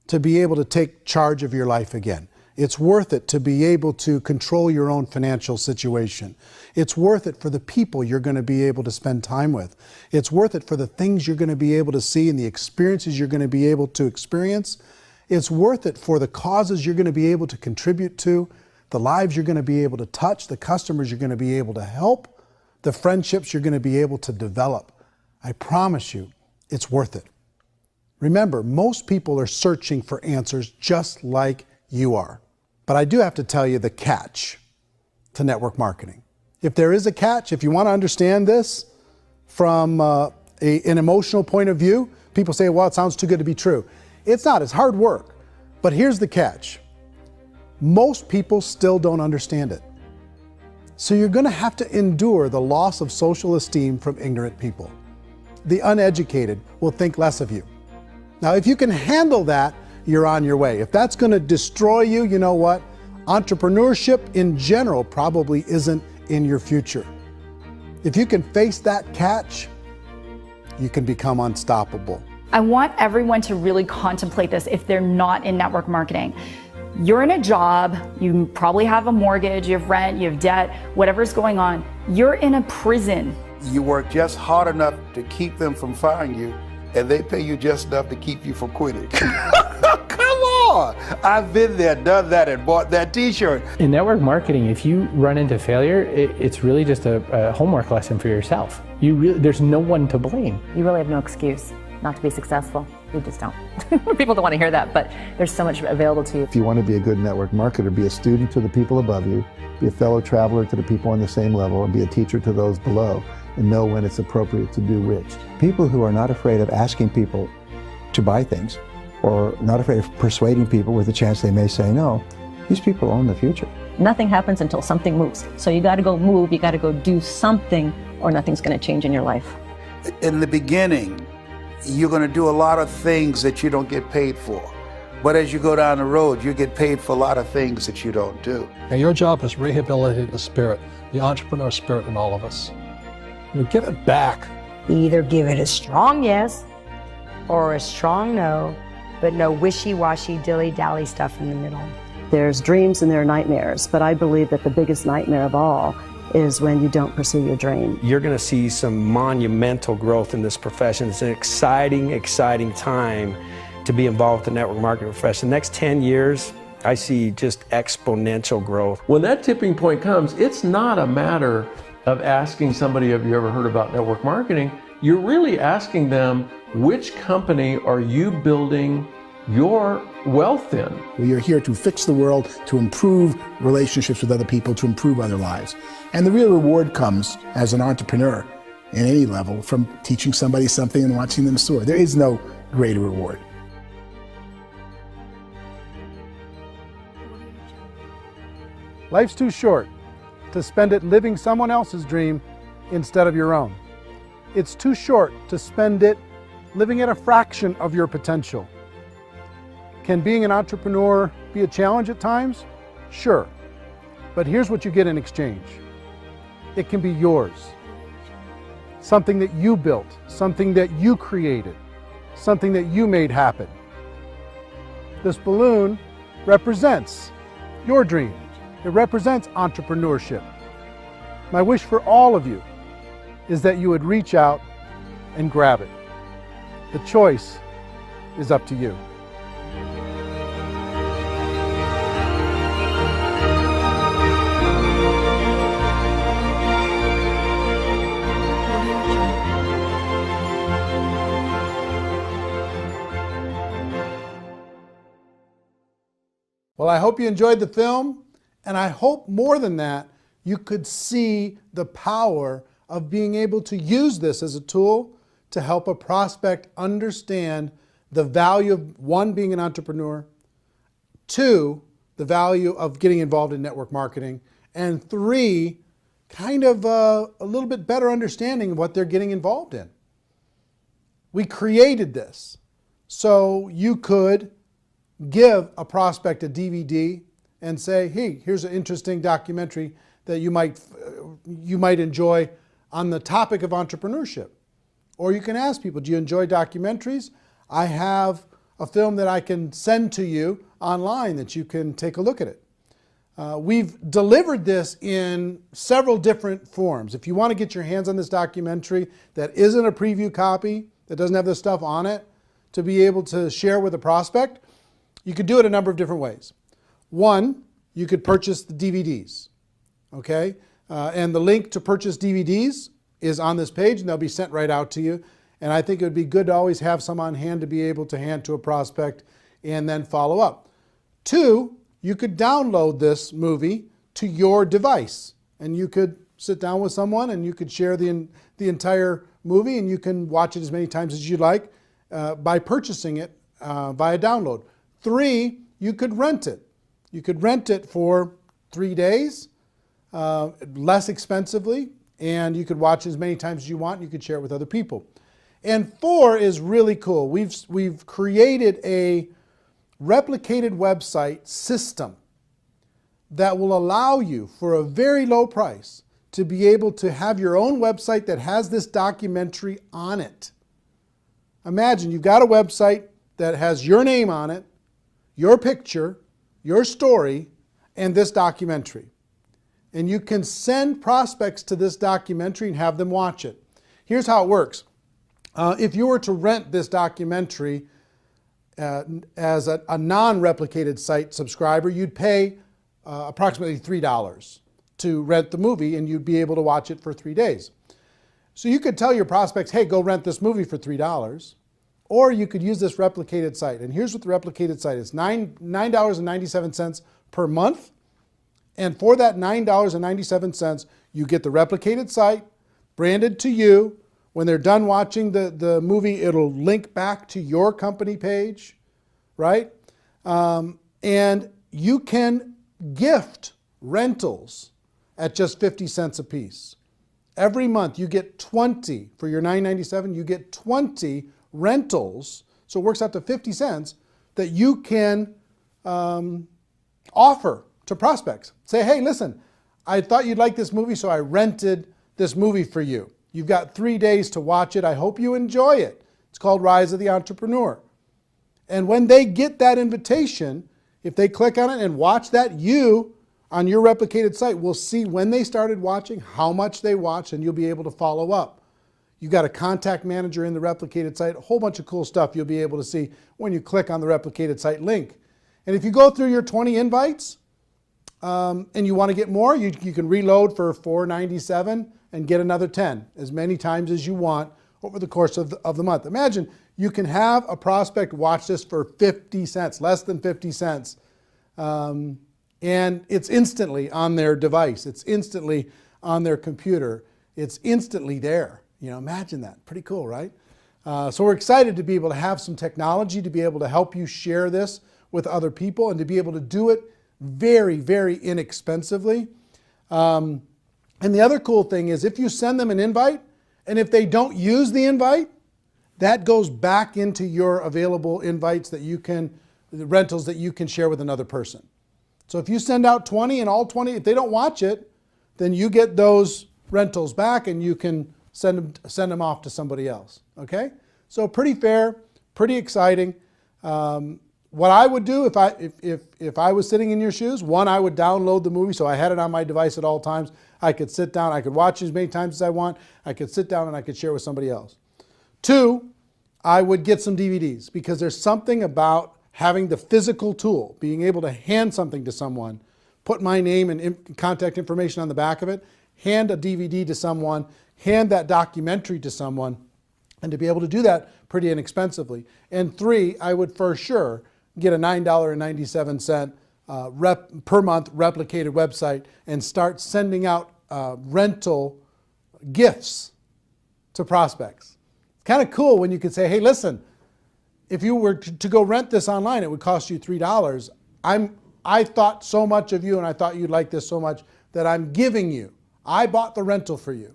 to be able to take charge of your life again. It's worth it to be able to control your own financial situation. It's worth it for the people you're going to be able to spend time with. It's worth it for the things you're going to be able to see and the experiences you're going to be able to experience. It's worth it for the causes you're going to be able to contribute to, the lives you're going to be able to touch, the customers you're going to be able to help, the friendships you're going to be able to develop. I promise you, it's worth it. Remember, most people are searching for answers just like you are. But I do have to tell you the catch to network marketing. If there is a catch, if you want to understand this from an emotional point of view, people say, well, it sounds too good to be true. It's not, it's hard work. But here's the catch. Most people still don't understand it. So you're going to have to endure the loss of social esteem from ignorant people. The uneducated will think less of you. Now, if you can handle that, you're on your way. If that's going to destroy you, you know what? Entrepreneurship in general probably isn't in your future. If you can face that catch, you can become unstoppable. I want everyone to really contemplate this if they're not in network marketing. You're in a job, you probably have a mortgage, you have rent, you have debt, whatever's going on. You're in a prison. You work just hard enough to keep them from firing you, and they pay you just enough to keep you from quitting. Come on! I've been there, done that, and bought that t-shirt. In network marketing, if you run into failure, it's really just a homework lesson for yourself. There's no one to blame. You really have no excuse not to be successful. You just don't. People don't want to hear that, but there's so much available to you. If you want to be a good network marketer, be a student to the people above you, be a fellow traveler to the people on the same level, and be a teacher to those below, and know when it's appropriate to do which. People who are not afraid of asking people to buy things, or not afraid of persuading people with a chance they may say no, these people own the future. Nothing happens until something moves. So you got to go move, you got to go do something, or nothing's going to change in your life. In the beginning, you're going to do a lot of things that you don't get paid for. But as you go down the road, you get paid for a lot of things that you don't do. And your job is rehabilitate the spirit, the entrepreneur spirit in all of us. You give it back. Either give it a strong yes or a strong no, but no wishy-washy, dilly-dally stuff in the middle. There's dreams and there are nightmares, but I believe that the biggest nightmare of all is when you don't pursue your dream. You're going to see some monumental growth in this profession. It's an exciting, exciting time to be involved with the network marketing profession. The next 10 years, I see just exponential growth. When that tipping point comes, it's not a matter of asking somebody, have you ever heard about network marketing? You're really asking them, which company are you building your wealth in? We are here to fix the world, to improve relationships with other people, to improve other lives. And the real reward comes as an entrepreneur in any level from teaching somebody something and watching them soar. There is no greater reward. Life's too short to spend it living someone else's dream instead of your own. It's too short to spend it living at a fraction of your potential. Can being an entrepreneur be a challenge at times? Sure. But here's what you get in exchange. It can be yours. Something that you built, something that you created, something that you made happen. This balloon represents your dream. It represents entrepreneurship. My wish for all of you is that you would reach out and grab it. The choice is up to you. Well, I hope you enjoyed the film, and I hope more than that, you could see the power of being able to use this as a tool to help a prospect understand the value of, one, being an entrepreneur, two, the value of getting involved in network marketing, and three, kind of a little bit better understanding of what they're getting involved in. We created this so you could give a prospect a DVD and say, hey, here's an interesting documentary that you might enjoy on the topic of entrepreneurship. Or you can ask people, do you enjoy documentaries? I have a film that I can send to you online that you can take a look at it. We've delivered this in several different forms. If you want to get your hands on this documentary that isn't a preview copy, that doesn't have this stuff on it, to be able to share with a prospect, you could do it a number of different ways. One, you could purchase the DVDs, okay? And the link to purchase DVDs is on this page, and they'll be sent right out to you. And I think it would be good to always have some on hand to be able to hand to a prospect and then follow up. Two, you could download this movie to your device, and you could sit down with someone and you could share the entire movie, and you can watch it as many times as you'd like by purchasing it via download. Three, you could rent it. You could rent it for 3 days, less expensively, and you could watch as many times as you want, and you could share it with other people. And four is really cool. We've created a replicated website system that will allow you, for a very low price, to be able to have your own website that has this documentary on it. Imagine you've got a website that has your name on it, your picture, your story, and this documentary. And you can send prospects to this documentary and have them watch it. Here's how it works. If you were to rent this documentary as a non-replicated site subscriber, you'd pay approximately $3 to rent the movie, and you'd be able to watch it for 3 days. So you could tell your prospects, hey, go rent this movie for $3, or you could use this replicated site. And here's what the replicated site is: $9.97 per month. And for that $9.97, you get the replicated site branded to you. When they're done watching the movie, it'll link back to your company page, right? And you can gift rentals at just 50 cents a piece. Every month you get 20, for your $9.97, you get 20 rentals, so it works out to 50 cents, that you can offer to prospects. Say, hey, listen, I thought you'd like this movie, so I rented this movie for you. You've got 3 days to watch it. I hope you enjoy it. It's called Rise of the Entrepreneur. And when they get that invitation, if they click on it and watch that, you, on your replicated site, will see when they started watching, how much they watched, and you'll be able to follow up. You've got a contact manager in the replicated site, a whole bunch of cool stuff you'll be able to see when you click on the replicated site link. And if you go through your 20 invites and you want to get more, you can reload for $4.97 and get another 10, as many times as you want over the course of the month. Imagine you can have a prospect watch this for 50 cents, less than 50 cents. And it's instantly on their device. It's instantly on their computer. It's instantly there. You know, imagine that. Pretty cool, right? So we're excited to be able to have some technology to be able to help you share this with other people and to be able to do it very, very inexpensively. And the other cool thing is, if you send them an invite, and if they don't use the invite, that goes back into your available invites that you can, the rentals that you can share with another person. So if you send out 20 and all 20, if they don't watch it, then you get those rentals back and you can send them off to somebody else. Okay? So pretty fair, pretty exciting. What I would do if I was sitting in your shoes, one, I would download the movie so I had it on my device at all times. I could sit down, I could watch as many times as I want. I could sit down and I could share with somebody else. Two, I would get some DVDs, because there's something about having the physical tool, being able to hand something to someone, put my name and contact information on the back of it, hand a DVD to someone, hand that documentary to someone, and to be able to do that pretty inexpensively. And three, I would for sure get a $9.97 per month replicated website and start sending out rental gifts to prospects. It's kind of cool when you could say, hey, listen, if you were to go rent this online, it would cost you $3. I thought so much of you and I thought you'd like this so much that I'm giving you. I bought the rental for you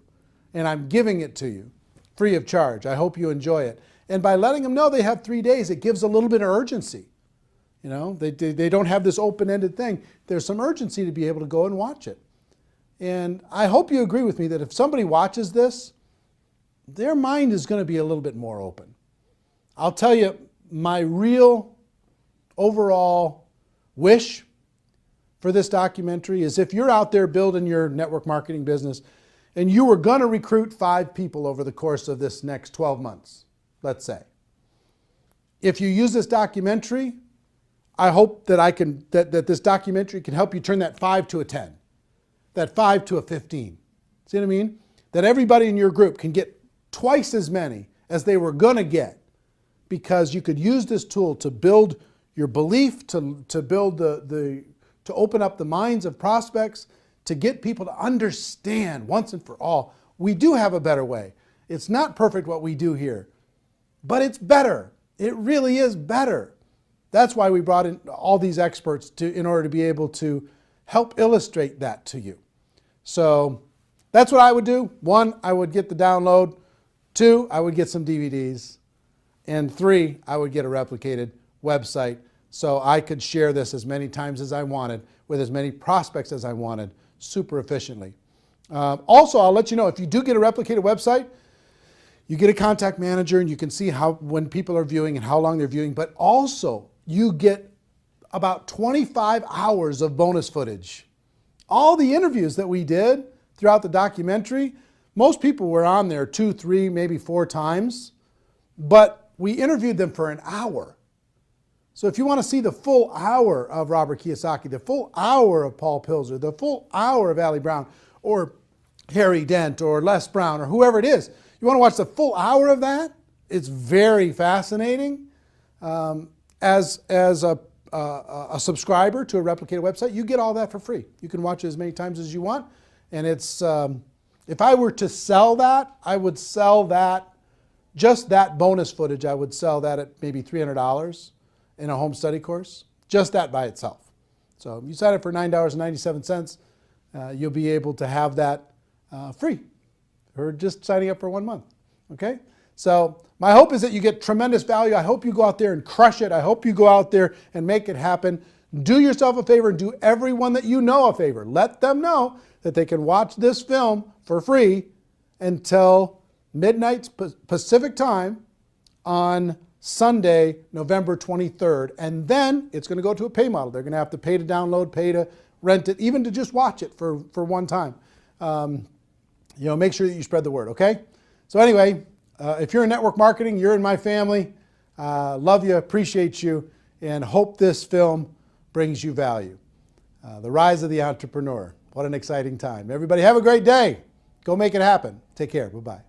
and I'm giving it to you free of charge. I hope you enjoy it. And by letting them know they have 3 days, it gives a little bit of urgency. You know, they don't have this open-ended thing. There's some urgency to be able to go and watch it. And I hope you agree with me that if somebody watches this, their mind is going to be a little bit more open. I'll tell you, My real overall wish for this documentary is if you're out there building your network marketing business and you were going to recruit 5 people over the course of this next 12 months, let's say. If you use this documentary, I hope that that this documentary can help you turn that 5 to a 10, that 5 to a 15. See what I mean? That everybody in your group can get twice as many as they were going to get, because you could use this tool to build your belief, to build to open up the minds of prospects, to get people to understand once and for all, we do have a better way. It's not perfect what we do here, but it's better. It really is better. That's why we brought in all these experts in order to be able to help illustrate that to you. So that's what I would do. 1, I would get the download. 2, I would get some DVDs. And 3, I would get a replicated website so I could share this as many times as I wanted with as many prospects as I wanted super efficiently. Also, I'll let you know, if you do get a replicated website, you get a contact manager and you can see when people are viewing and how long they're viewing, but also you get about 25 hours of bonus footage. All the interviews that we did throughout the documentary, most people were on there 2, 3, maybe 4 times, but we interviewed them for an hour. So if you want to see the full hour of Robert Kiyosaki, the full hour of Paul Pilzer, the full hour of Ali Brown, or Harry Dent, or Les Brown, or whoever it is, you want to watch the full hour of that? It's very fascinating. As a subscriber to a replicated website, you get all that for free. You can watch it as many times as you want. And it's, if I were to sell that, I would sell that, just that bonus footage, I would sell that at maybe $300 in a home study course, just that by itself. So if you sign up for $9.97, you'll be able to have that free, or just signing up for 1 month, okay? So my hope is that you get tremendous value. I hope you go out there and crush it. I hope you go out there and make it happen. Do yourself a favor and do everyone that you know a favor. Let them know that they can watch this film for free until midnight Pacific time on Sunday, November 23rd. And then it's going to go to a pay model. They're going to have to pay to download, pay to rent it, even to just watch it for one time. Make sure that you spread the word, okay? So anyway, if you're in network marketing, you're in my family. Love you, appreciate you, and hope this film brings you value. The Rise of the Entrepreneur. What an exciting time. Everybody have a great day. Go make it happen. Take care. Bye-bye.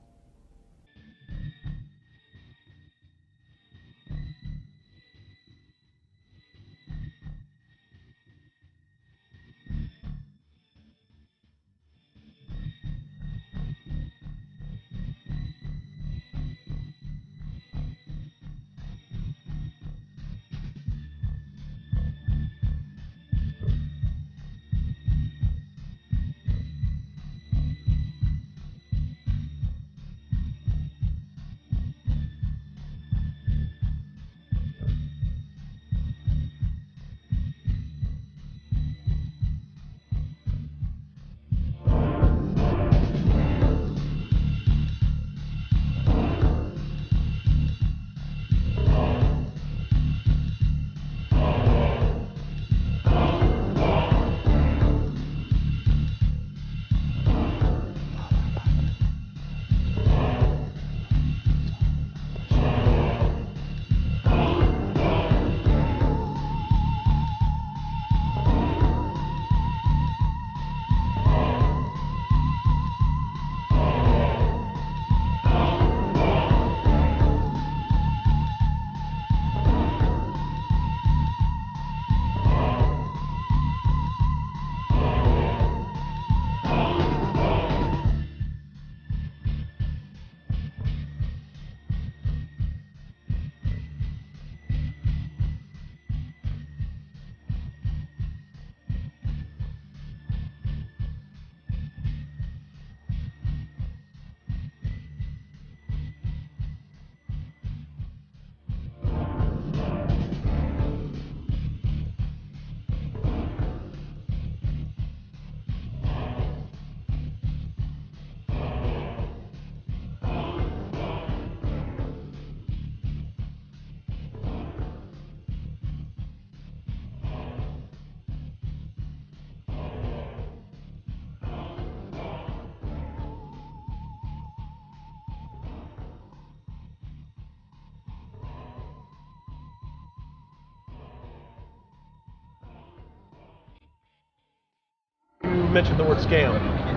mention the word scam?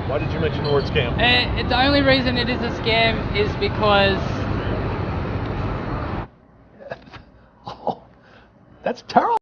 Why did you mention the word scam? The only reason it is a scam is because... That's terrible.